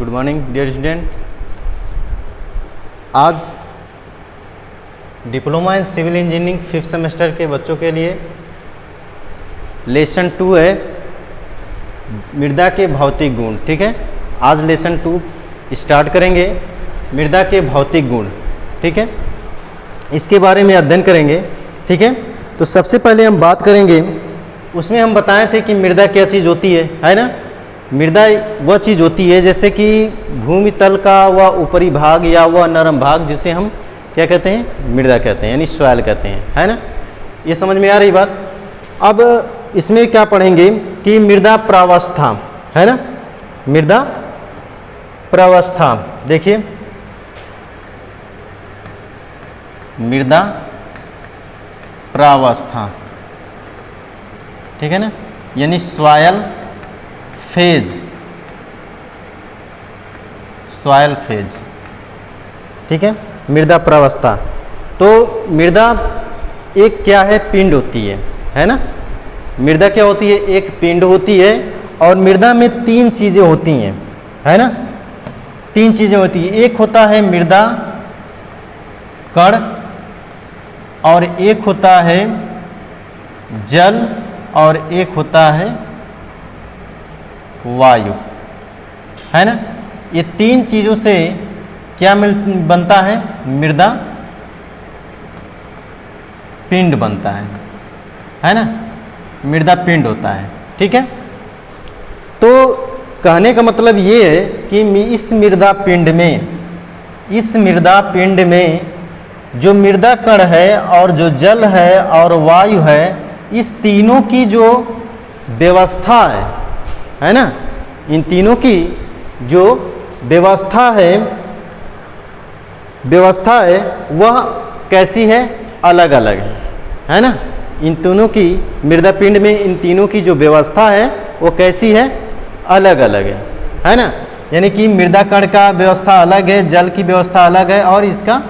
Good morning dear student. आज diploma in civil engineering 5th semester के बच्चों के लिए लेसन 2 है मृदा के भौतिक गुण। ठीक है, आज लेसन 2 स्टार्ट करेंगे, मृदा के भौतिक गुण। ठीक है, इसके बारे में अध्ययन करेंगे। ठीक है, तो सबसे पहले हम बात करेंगे, उसमें हम बताए थे कि मृदा क्या चीज़ होती है ना। मृदा वह चीज़ होती है जैसे कि भूमि तल का वह ऊपरी भाग या वह नरम भाग, जिसे हम क्या कहते हैं, मृदा कहते हैं, यानी सॉइल कहते हैं, है ना। ये समझ में आ रही बात। अब इसमें क्या पढ़ेंगे कि मृदा प्रावस्था, है ना, मृदा प्रावस्था। देखिए, मृदा प्रावस्था, ठीक है ना, यानी सॉइल फेज, सॉइल फेज। ठीक है, मृदा प्रावस्था। तो मृदा एक क्या है, पिंड होती है ना। मृदा क्या होती है, एक पिंड होती है, और मृदा में 3 चीज़ें होती हैं, है ना। 3 चीज़ें होती हैं। एक होता है मृदा कण, और एक होता है जल, और एक होता है वायु, है ना। ये 3 चीज़ों से क्या बनता है, मृदा पिंड बनता है ना, मृदा पिंड होता है। ठीक है, तो कहने का मतलब ये है कि इस मृदा पिंड में जो मृदा कण है, और जो जल है, और वायु है, इस तीनों की जो व्यवस्था है ना, इन तीनों की जो व्यवस्था है वह कैसी है, अलग अलग है ना। इन तीनों की, मृदा पिंड में इन तीनों की जो व्यवस्था है वो कैसी है, अलग अलग है ना। यानी कि मृदा कण का व्यवस्था अलग है, जल की व्यवस्था अलग है, और इसका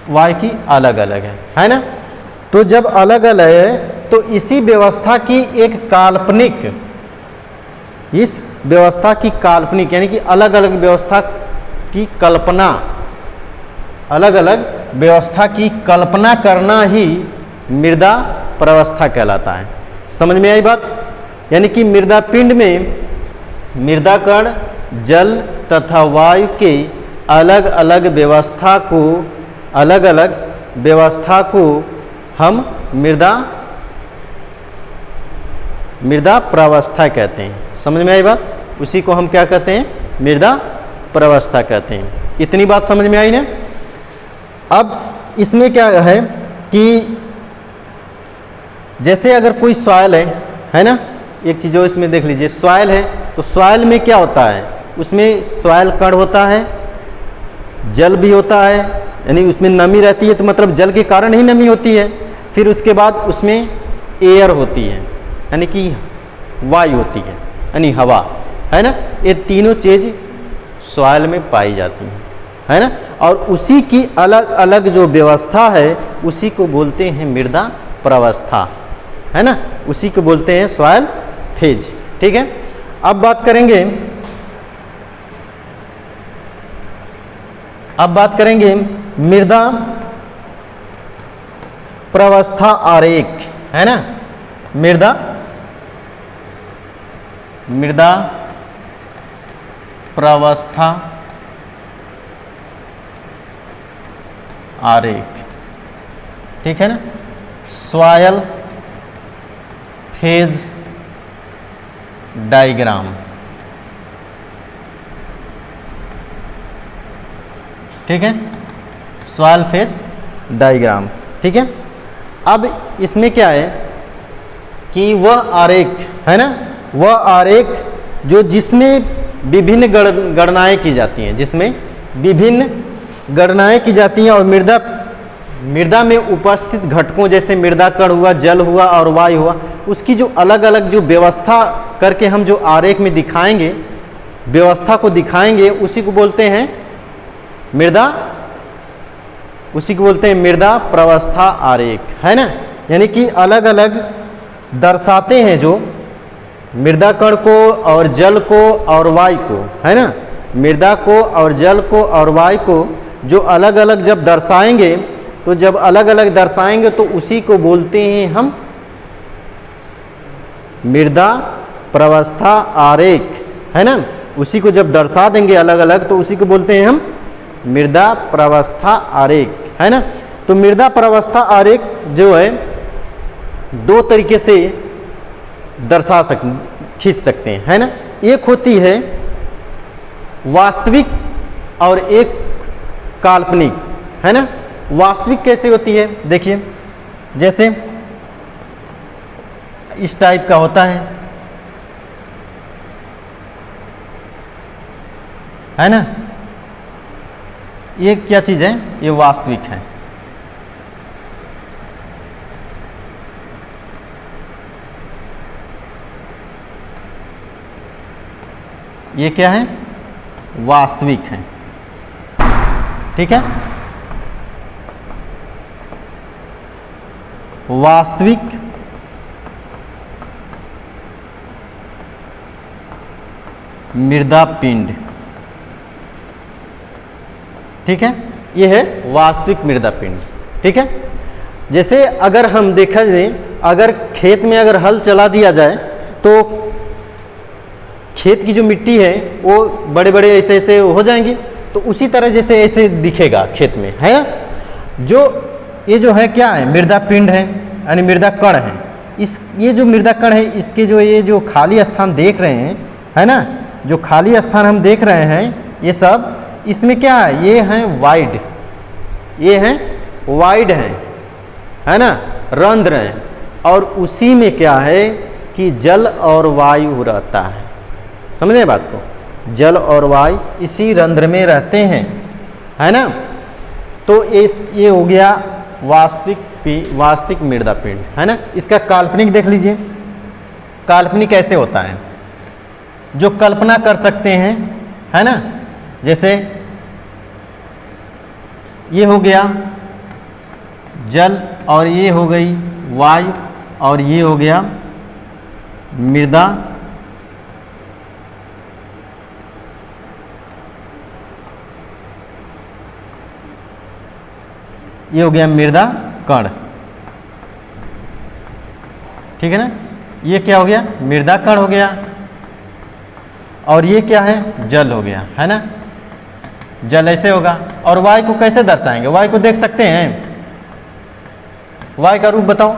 वायु की अलग अलग है ना। तो जब अलग अलग है तो इसी व्यवस्था की एक काल्पनिक, इस व्यवस्था की काल्पनिक, यानी कि अलग अलग व्यवस्था की कल्पना, अलग अलग व्यवस्था की कल्पना करना ही मृदा प्रावस्था कहलाता है। समझ में आई बात। यानी कि मृदा पिंड में मृदा कण, जल तथा वायु के अलग अलग व्यवस्था को हम मृदा प्रावस्था कहते हैं। समझ में आई बात। उसी को हम क्या कहते हैं, मृदा प्रावस्था कहते हैं। इतनी बात समझ में आई ना। अब इसमें क्या है कि जैसे अगर कोई सॉइल है ना, एक चीज़ इसमें देख लीजिए, सॉइल है तो सॉइल में क्या होता है, उसमें सॉइल कण होता है, जल भी होता है, यानी उसमें नमी रहती है, तो मतलब जल के कारण ही नमी होती है। फिर उसके बाद उसमें एयर होती है, यानी कि वायु होती है, यानी हवा, है ना। ये तीनों चीज़ सॉइल में पाई जाती है ना। और उसी की अलग अलग जो व्यवस्था है उसी को बोलते हैं मृदा प्रावस्था, है ना। उसी को बोलते हैं सॉइल फेज। ठीक है, अब बात करेंगे मृदा प्रावस्था आरेख, है ना। मृदा प्रावस्था आरेख, ठीक है ना। सॉइल फेज डायग्राम, ठीक है, सॉइल फेज डायग्राम। ठीक है, अब इसमें क्या है कि वह आरेख, है ना, वह आरेख जो जिसमें विभिन्न गणनाएं की जाती हैं, जिसमें विभिन्न गणनाएं की जाती हैं, और मृदा में उपस्थित घटकों जैसे मृदा कण हुआ, जल हुआ और वायु हुआ, उसकी जो अलग अलग जो व्यवस्था करके हम जो आरेख में दिखाएंगे, व्यवस्था को दिखाएंगे, उसी को बोलते हैं मृदा प्रावस्था आरेख, है ना। यानी कि अलग अलग दर्शाते हैं जो मृदा कण को और जल को और वायु को, है ना, मृदा को और जल को और वायु को जो अलग अलग जब दर्शाएंगे, तो जब अलग अलग दर्शाएंगे तो उसी को बोलते हैं हम मृदा प्रावस्था आरेख, है ना। उसी को जब दर्शा देंगे अलग अलग तो उसी को बोलते हैं हम मृदा प्रावस्था आरेख, है ना। तो मृदा प्रावस्था आरेख जो है दो तरीके से खींच सकते हैं, है ना। एक होती है वास्तविक और एक काल्पनिक, है ना। वास्तविक कैसे होती है, देखिए जैसे इस टाइप का होता है ना। ये क्या चीज़ है, ये वास्तविक है। ये क्या है, वास्तविक है, ठीक है। वास्तविक मृदा पिंड, ठीक है, ये है वास्तविक मृदा पिंड, ठीक है। जैसे अगर हम देखा जाए, अगर खेत में अगर हल चला दिया जाए तो खेत की जो मिट्टी है वो बड़े बड़े ऐसे ऐसे हो जाएंगी, तो उसी तरह जैसे ऐसे दिखेगा खेत में, है ना। जो ये जो है क्या है, मृदा पिंड है, यानी मृदा कण है। ये जो मृदा कण है, इसके जो ये जो खाली स्थान देख रहे हैं, है ना, जो खाली स्थान हम देख रहे हैं, ये सब इसमें क्या है, ये हैं वाइड, ये हैं वाइड हैं, है ना, रंध्र हैं, और उसी में क्या है कि जल और वायु रहता है। समझे बात को, जल और वायु इसी रंध्र में रहते हैं, है ना। तो ये हो गया वास्तविक मृदा पिंड, है ना। इसका काल्पनिक देख लीजिए, काल्पनिक कैसे होता है, जो कल्पना कर सकते हैं, है ना। जैसे ये हो गया जल, और ये हो गई वायु, और ये हो गया मृदा ये हो गया मृदा कण, ठीक है ना। ये क्या हो गया, मृदा कण हो गया, और ये क्या है, जल हो गया, है ना। जल ऐसे होगा। और वायु को कैसे दर्शाएंगे, वायु को देख सकते हैं, वायु का रूप बताओ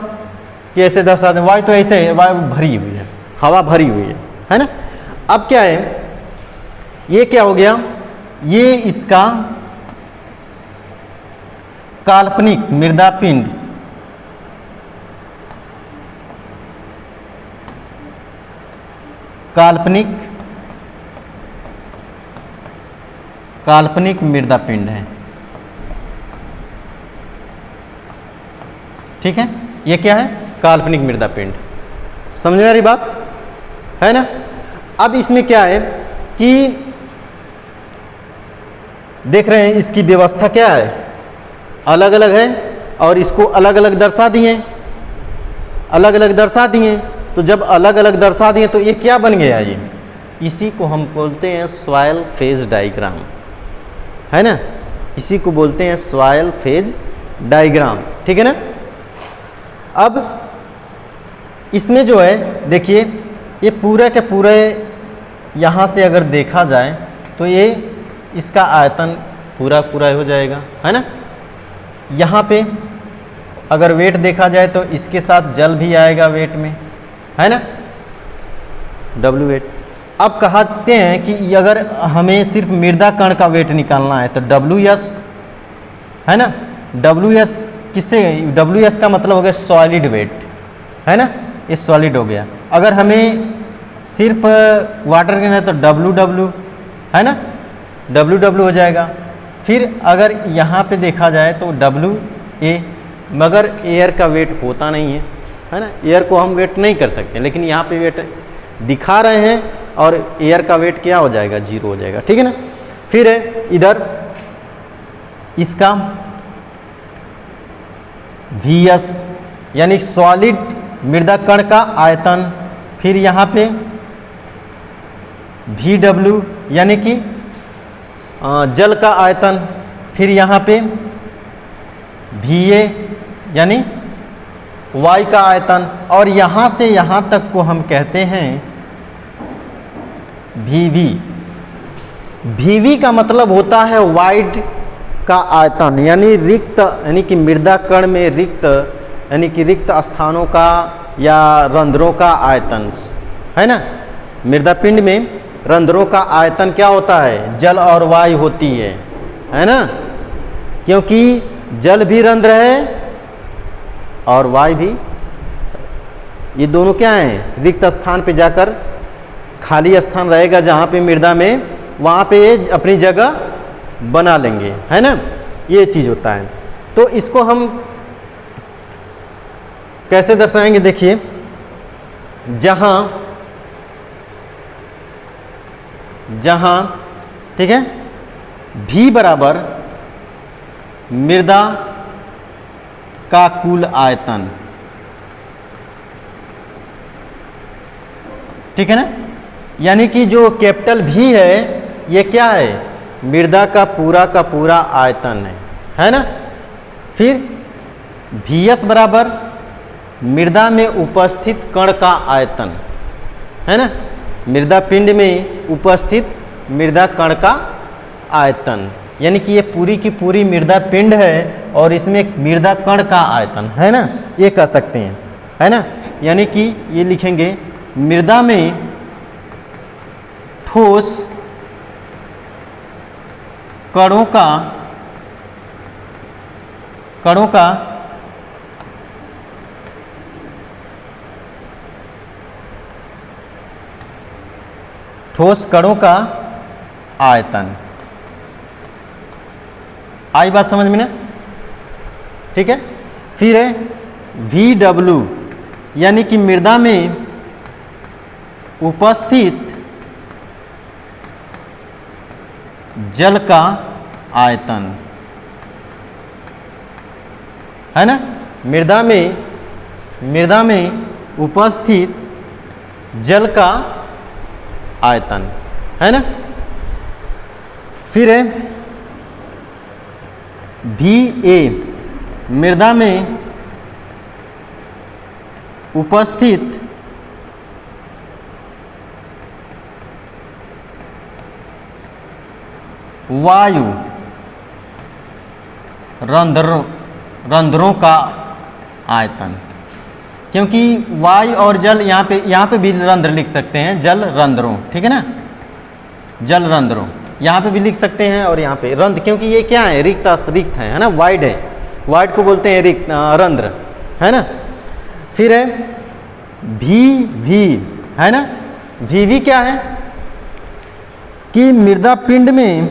कि ऐसे दर्शा दें। वायु तो ऐसे है, वायु भरी हुई है, हवा भरी हुई है ना। अब क्या है, ये क्या हो गया, ये इसका काल्पनिक मृदा पिंड, काल्पनिक मृदा पिंड है, ठीक है। ये क्या है, काल्पनिक मृदा पिंड। समझ में आ रही बात, है ना। अब इसमें क्या है कि देख रहे हैं इसकी व्यवस्था क्या है, अलग अलग है, और इसको अलग अलग दर्शा दिए, अलग अलग दर्शा दिए। तो जब अलग अलग दर्शा दिए तो ये क्या बन गया, ये इसी को हम बोलते हैं सॉइल फेज डायग्राम, है ना। इसी को बोलते हैं सॉइल फेज डायग्राम, ठीक है ना। अब इसमें जो है देखिए, ये पूरा के पूरे यहाँ से अगर देखा जाए तो ये इसका आयतन पूरा हो जाएगा, है ना। यहाँ पे अगर वेट देखा जाए तो इसके साथ जल भी आएगा वेट में, है ना, डब्ल्यू वेट। अब कहते हैं कि अगर हमें सिर्फ मृदा कण का वेट निकालना है तो डब्ल्यू एस, है ना। डब्ल्यू एस किससे, डब्ल्यू एस का मतलब हो गया सॉलिड वेट, है ना, ये सॉलिड हो गया। अगर हमें सिर्फ वाटर के है तो डब्ल्यू डब्ल्यू, है ना, डब्ल्यू डब्ल्यू हो जाएगा। फिर अगर यहाँ पे देखा जाए तो डब्ल्यू ए, मगर एयर का वेट होता नहीं है ना। एयर को हम वेट नहीं कर सकते, लेकिन यहाँ पे वेट दिखा रहे हैं, और एयर का वेट क्या हो जाएगा, 0 हो जाएगा, ठीक है ना। फिर है इधर इसका वी एस, यानी सॉलिड मृदा कण का आयतन। फिर यहाँ पे वी डब्ल्यू, यानी कि जल का आयतन, फिर यहाँ पे VA यानी वायु का आयतन, और यहाँ से यहाँ तक को हम कहते हैं VV। VV का मतलब होता है वाइड का आयतन, यानी रिक्त, यानी कि मृदा कण में रिक्त, यानी कि रिक्त स्थानों का या रंध्रों का आयतन, है ना। मृदा पिंड में रंध्रों का आयतन क्या होता है, जल और वायु होती है ना, क्योंकि जल भी रंध्र है और वायु भी, ये दोनों क्या हैं, रिक्त स्थान पे जाकर खाली स्थान रहेगा जहाँ पे मृदा में, वहाँ पे ये अपनी जगह बना लेंगे, है ना, ये चीज़ होता है। तो इसको हम कैसे दर्शाएंगे, देखिए, जहाँ ठीक है, V बराबर मृदा का कुल आयतन, ठीक है ना, यानी कि जो कैपिटल V है ये क्या है, मृदा का पूरा आयतन है ना। फिर VS बराबर मृदा में उपस्थित कण का आयतन, है ना, मृदा पिंड में उपस्थित मृदा कण का आयतन, यानी कि ये पूरी की पूरी मृदा पिंड है और इसमें मृदा कण का आयतन, है ना, ये कह सकते हैं, है ना। यानी कि ये लिखेंगे मृदा में ठोस कणों का ठोस कणों का आयतन। आई बात समझ में ना, ठीक है। फिर है VW, यानी कि मृदा में उपस्थित जल का आयतन, है ना, मृदा में उपस्थित जल का आयतन, है ना। फिर है VA, मृदा में उपस्थित वायु रंध्रों का आयतन, क्योंकि वायु और जल यहाँ पे भी रंध्र लिख सकते हैं, जल रंध्रों, ठीक है ना, जल रंध्रों यहाँ पे भी लिख सकते हैं, और यहाँ पे रंध्र, क्योंकि ये क्या है, रिक्त है ना, वाइड है, वाइड को बोलते हैं रिक्त रंध्र, है ना। फिर है VV, है ना, VV क्या है कि मृदा पिंड में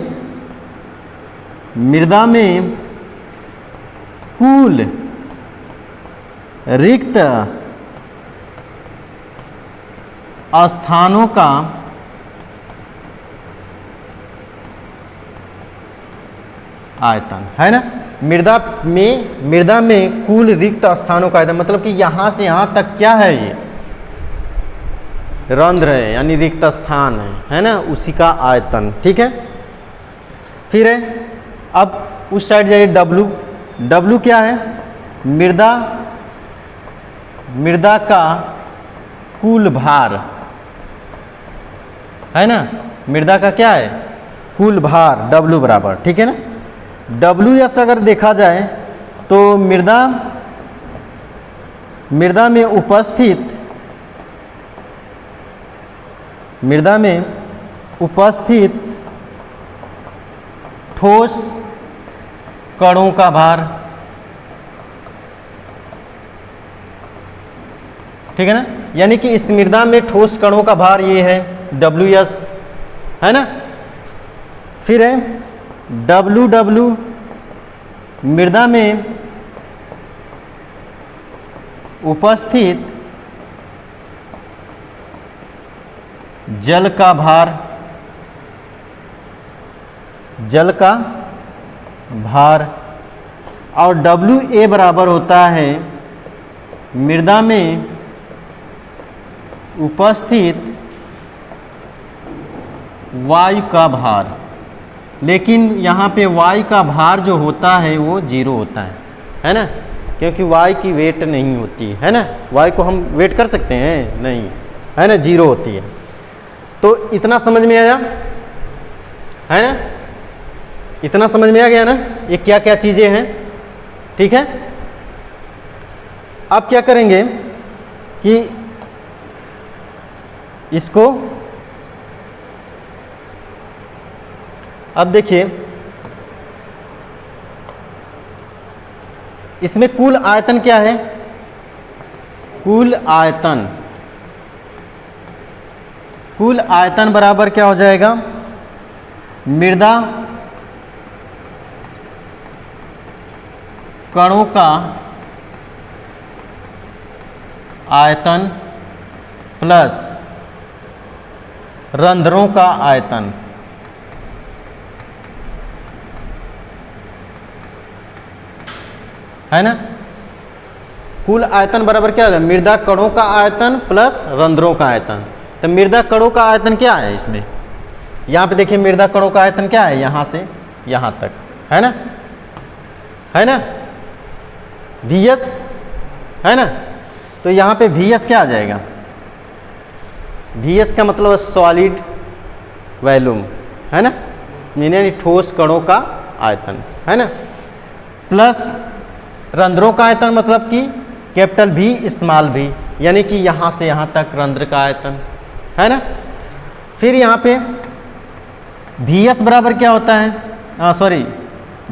कुल रिक्त स्थानों का आयतन, है ना। मृदा में कुल रिक्त स्थानों का आयतन, मतलब कि यहाँ से यहाँ तक क्या है, ये रंध्र है, यानी रिक्त स्थान है ना, उसी का आयतन, ठीक है। फिर है अब उस साइड जाइए, W क्या है, मृदा का कुल भार, है ना, मृदा का क्या है, कुल भार, W बराबर, ठीक है ना। WS अगर देखा जाए तो मृदा में उपस्थित ठोस कणों का भार, ठीक है ना, यानी कि इस मृदा में ठोस कणों का भार ये है WS, है ना। फिर है WW, मृदा में उपस्थित जल का भार, और WA बराबर होता है मृदा में उपस्थित वायु का भार, लेकिन यहाँ पे y का भार जो होता है वो 0 होता है ना, क्योंकि y की वेट नहीं होती है ना, y को हम वेट कर सकते हैं नहीं, है ना, 0 होती है। तो इतना समझ में आया है ना, इतना समझ में आ गया ना, ये क्या क्या चीज़ें हैं। ठीक है, अब क्या करेंगे कि इसको, अब देखिए इसमें कुल आयतन क्या है, कुल आयतन बराबर क्या हो जाएगा, मृदा कणों का आयतन प्लस रंध्रों का आयतन। है ना, कुल आयतन बराबर क्या होगा, मृदा कणों का आयतन प्लस रंध्रों का आयतन। तो मृदा कणों का आयतन क्या है इसमें, यहाँ पे देखिए मृदा कणों का आयतन क्या है, यहाँ से यहाँ तक, है ना, Vs, है ना। तो यहाँ पे Vs क्या आ जाएगा, Vs का मतलब सॉलिड वॉल्यूम, है ना, यानी ठोस कणों का आयतन, है ना, प्लस रंध्रों का आयतन मतलब कि कैपिटल V स्मॉल v, यानी कि यहाँ से यहाँ तक रंध्र का आयतन, है ना। फिर यहाँ पे Vs बराबर क्या होता है, सॉरी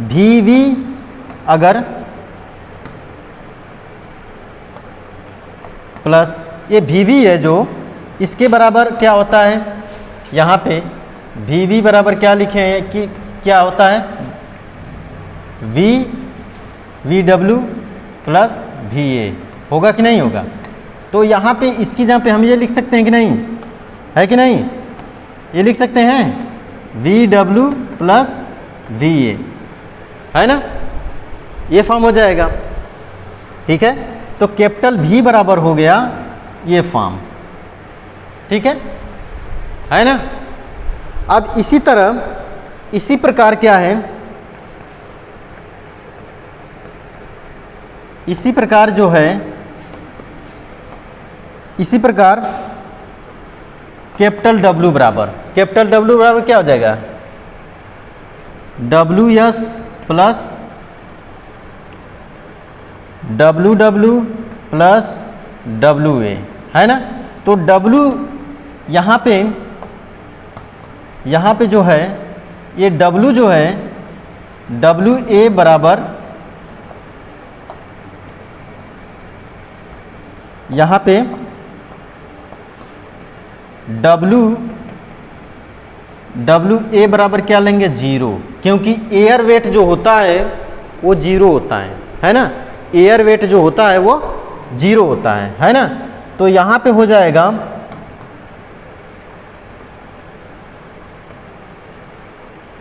Vv, अगर प्लस ये Vv है जो, इसके बराबर क्या होता है, यहाँ पे Vv बराबर क्या लिखे हैं कि क्या होता है, Vw प्लस Va, होगा कि नहीं होगा। तो यहाँ पे इसकी जगह पे हम ये लिख सकते हैं कि नहीं, है कि नहीं, ये लिख सकते हैं Vw प्लस Va, है ना, ये फॉर्म हो जाएगा। ठीक है, तो कैपिटल V बराबर हो गया ये फॉर्म। ठीक है ना। अब इसी तरह, इसी प्रकार क्या है, इसी प्रकार जो है, इसी प्रकार कैपिटल W बराबर, कैपिटल W बराबर क्या हो जाएगा, Ws plus Ww plus Wa, है ना। तो W यहाँ पे जो है, ये W जो है, Wa बराबर यहाँ पे Wa बराबर क्या लेंगे, 0, क्योंकि एयर वेट जो होता है वो 0 होता है ना, एयर वेट जो होता है वो 0 होता है ना। तो यहाँ पे हो जाएगा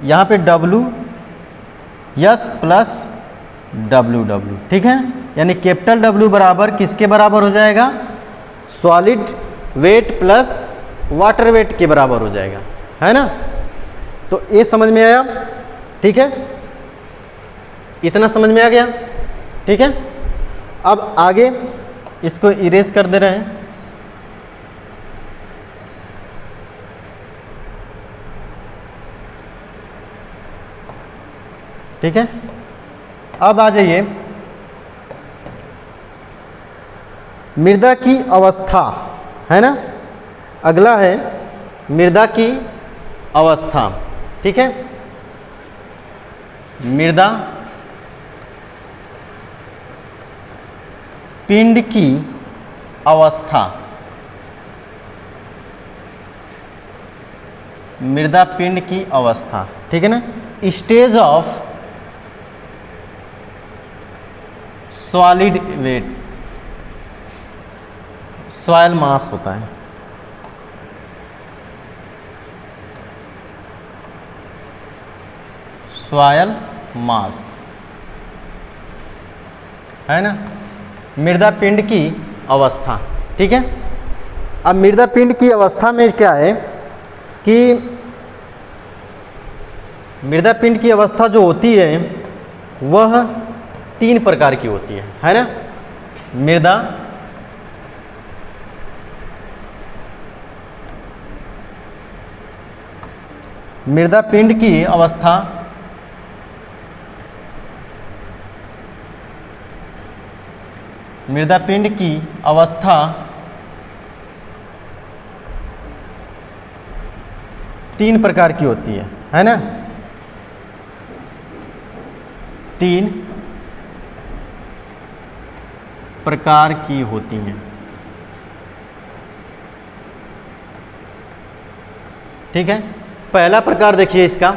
यहाँ पे Ws प्लस Ww। ठीक है, यानी कैपिटल W बराबर किसके बराबर हो जाएगा, solid weight plus water weight के बराबर हो जाएगा, है ना। तो ये समझ में आया। ठीक है, इतना समझ में आ गया। ठीक है, अब आगे इसको इरेज कर दे रहे हैं। ठीक है, अब आ जाइए मृदा की अवस्था, है ना, अगला है मृदा की अवस्था। ठीक है, मृदा पिंड की अवस्था, मृदा पिंड की अवस्था। ठीक है ना, stage of solid weight, soil mass होता है। सॉइल मास, है ना, मृदा पिंड की अवस्था। ठीक है, अब मृदा पिंड की अवस्था में क्या है कि मृदा पिंड की अवस्था जो होती है वह 3 प्रकार की होती है ना। मृदा पिंड की अवस्था तीन प्रकार की होती है ना। 3 प्रकार की होती हैं। ठीक है, पहला प्रकार देखिए इसका,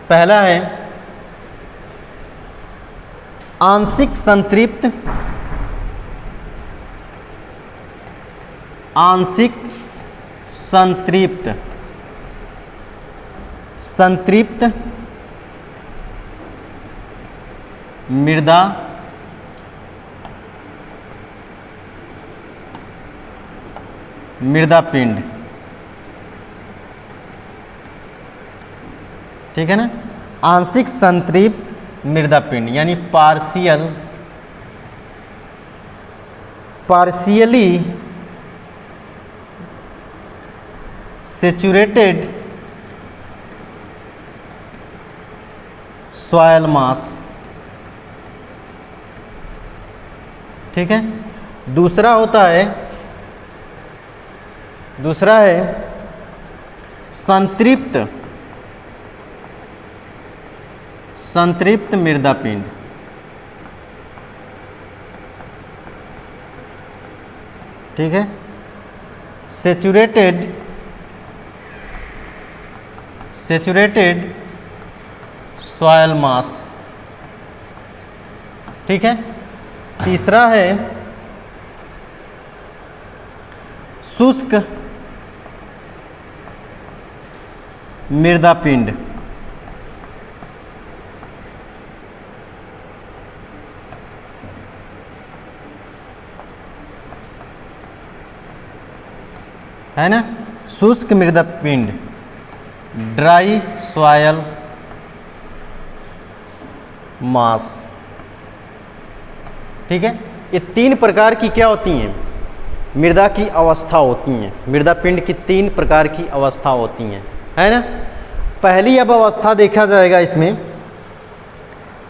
पहला है आंशिक संतृप्त मृदा पिंड। ठीक है ना, आंशिक संतृप्त मृदा पिंड यानी पार्शियली सेचुरेटेड सॉयल मास। ठीक है, दूसरा है संतृप्त मृदा पिंड। ठीक है, सेचुरेटेड सॉयल मास। ठीक है, तीसरा है शुष्क मृदा पिंड। है ना, शुष्क मृदा पिंड, ड्राई सॉयल मास। ठीक है, ये 3 प्रकार की क्या होती हैं, मृदा की अवस्था होती हैं। मृदा पिंड की 3 प्रकार की अवस्था होती हैं, है ना। पहली अब अवस्था देखा जाएगा इसमें,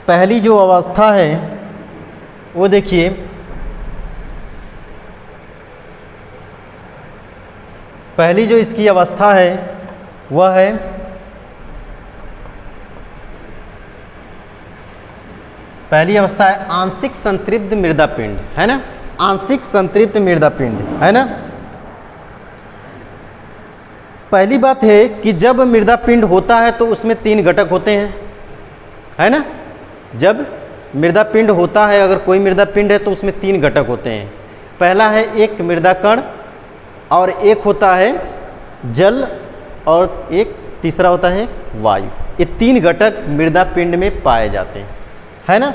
पहली जो अवस्था है वो देखिए, पहली जो इसकी अवस्था है वह है पहली अवस्था है आंशिक संतृप्त मृदा पिंड, है ना। आंशिक संतृप्त मृदा पिंड, है ना। पहली बात है कि जब मृदा पिंड होता है तो उसमें 3 घटक होते हैं, है ना। जब मृदा पिंड होता है, अगर कोई मृदा पिंड है तो उसमें 3 घटक होते हैं। पहला है एक मृदा कण, और एक होता है जल, और एक तीसरा होता है वायु। ये 3 घटक मृदा पिंड में पाए जाते हैं, है ना।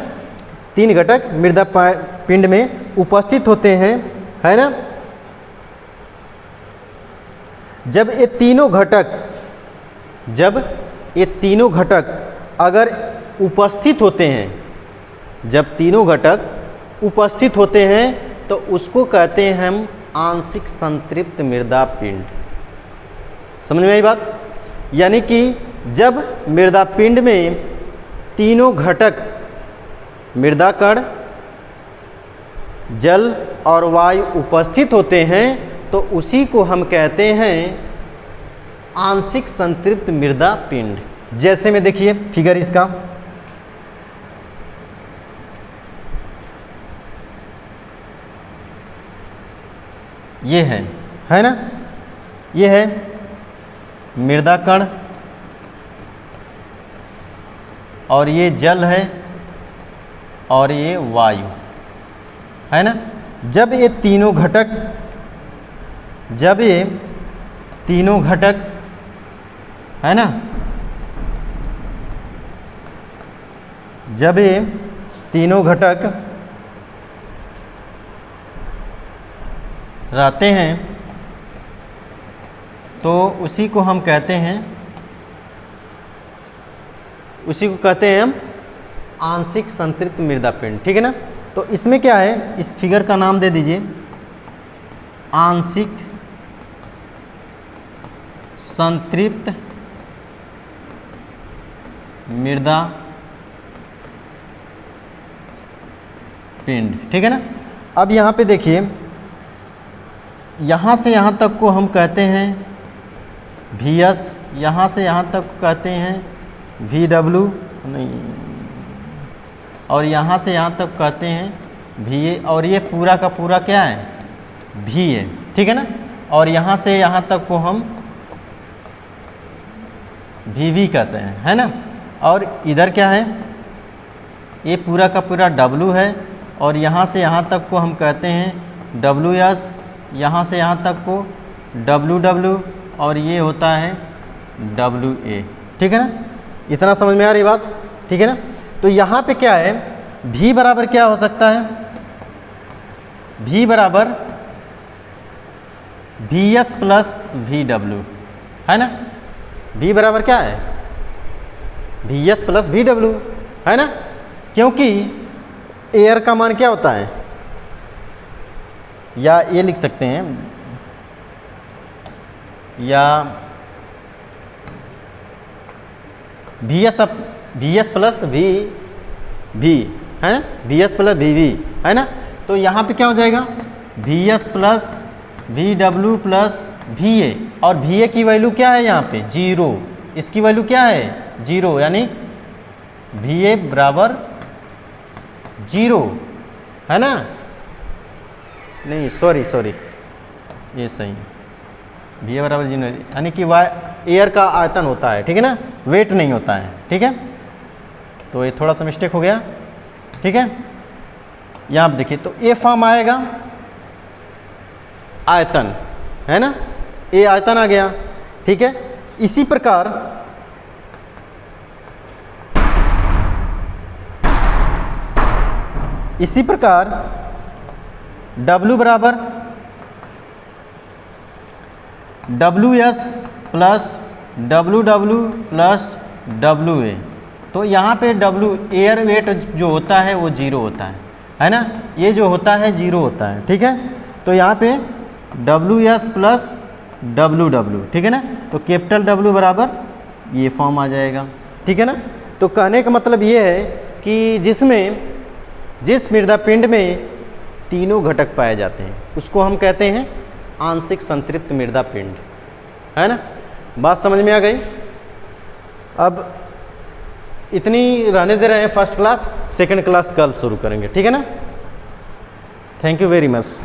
3 घटक मृदा पिंड में उपस्थित होते हैं, है ना। जब ये तीनों घटक अगर उपस्थित होते हैं, जब तीनों घटक उपस्थित होते हैं तो उसको कहते हैं हम आंशिक संतृप्त मृदा पिंड। समझ में आई बात? यानी कि जब मृदा पिंड में तीनों घटक मृदा कण, जल और वायु उपस्थित होते हैं तो उसी को हम कहते हैं आंशिक संतृप्त मृदा पिंड। जैसे में देखिए फिगर इसका, ये है ना, ये है मृदा कण, और ये जल है, और ये वायु, है ना। जब ये तीनों घटक है ना, जब ये तीनों घटक रहते हैं तो उसी को हम कहते हैं, उसी को कहते हैं हम आंशिक संतृप्त मृदा पिंड, ठीक है ना। तो इसमें क्या है, इस फिगर का नाम दे दीजिए आंशिक संतृप्त मृदा पिंड, ठीक है ना। अब यहाँ पे देखिए, यहाँ से यहाँ तक को हम कहते हैं VS, यहाँ से यहाँ तक कहते हैं VW नहीं, और यहाँ से यहाँ तक कहते हैं VA, और ये पूरा का पूरा क्या है VA, ठीक है ना। और यहाँ से यहाँ तक को हम VV कहते हैं, है ना। और इधर क्या है, ये पूरा का पूरा W है, और यहाँ से यहाँ तक को हम कहते हैं WS, यहाँ से यहाँ तक को WW, और ये होता है WA, ठीक है ना। इतना समझ में आ रही बात, ठीक है ना। तो यहाँ पे क्या है, V बराबर क्या हो सकता है, V बराबर VS प्लस VW, है ना। V बराबर क्या है, VS प्लस VW, है ना। क्योंकि एयर का मान क्या होता है, या ये लिख सकते हैं, या VS प्लस VV है, VS प्लस VV, है ना। तो यहाँ पे क्या हो जाएगा, VS plus VW plus VA, और VA की वैल्यू क्या है यहाँ पे 0, इसकी वैल्यू क्या है 0, यानी VA बराबर 0, है ना। नहीं सॉरी ये सही है, VA बराबर 0, यानी कि एयर का आयतन होता है, ठीक है ना, वेट नहीं होता है, ठीक है। तो ये थोड़ा सा मिस्टेक हो गया, ठीक है। यहाँ आप देखिए, तो ये फॉर्म आएगा आयतन, है ना, ये आयतन आ गया, ठीक है। इसी प्रकार W बराबर WS plus WW plus WA, तो यहाँ पे W एयर वेट जो होता है वो 0 होता है ना, ये जो होता है 0 होता है, ठीक है। तो यहाँ पे WS प्लस WW, ठीक है ना। तो कैपिटल W बराबर ये फॉर्म आ जाएगा, ठीक है ना। तो कहने का मतलब ये है कि जिस मृदा पिंड में तीनों घटक पाए जाते हैं उसको हम कहते हैं आंशिक संतृप्त मृदा पिंड, है ना। बात समझ में आ गई। अब इतनी रहने दे रहे हैं फर्स्ट क्लास, सेकंड क्लास कल शुरू करेंगे, ठीक है ना। Thank you very much.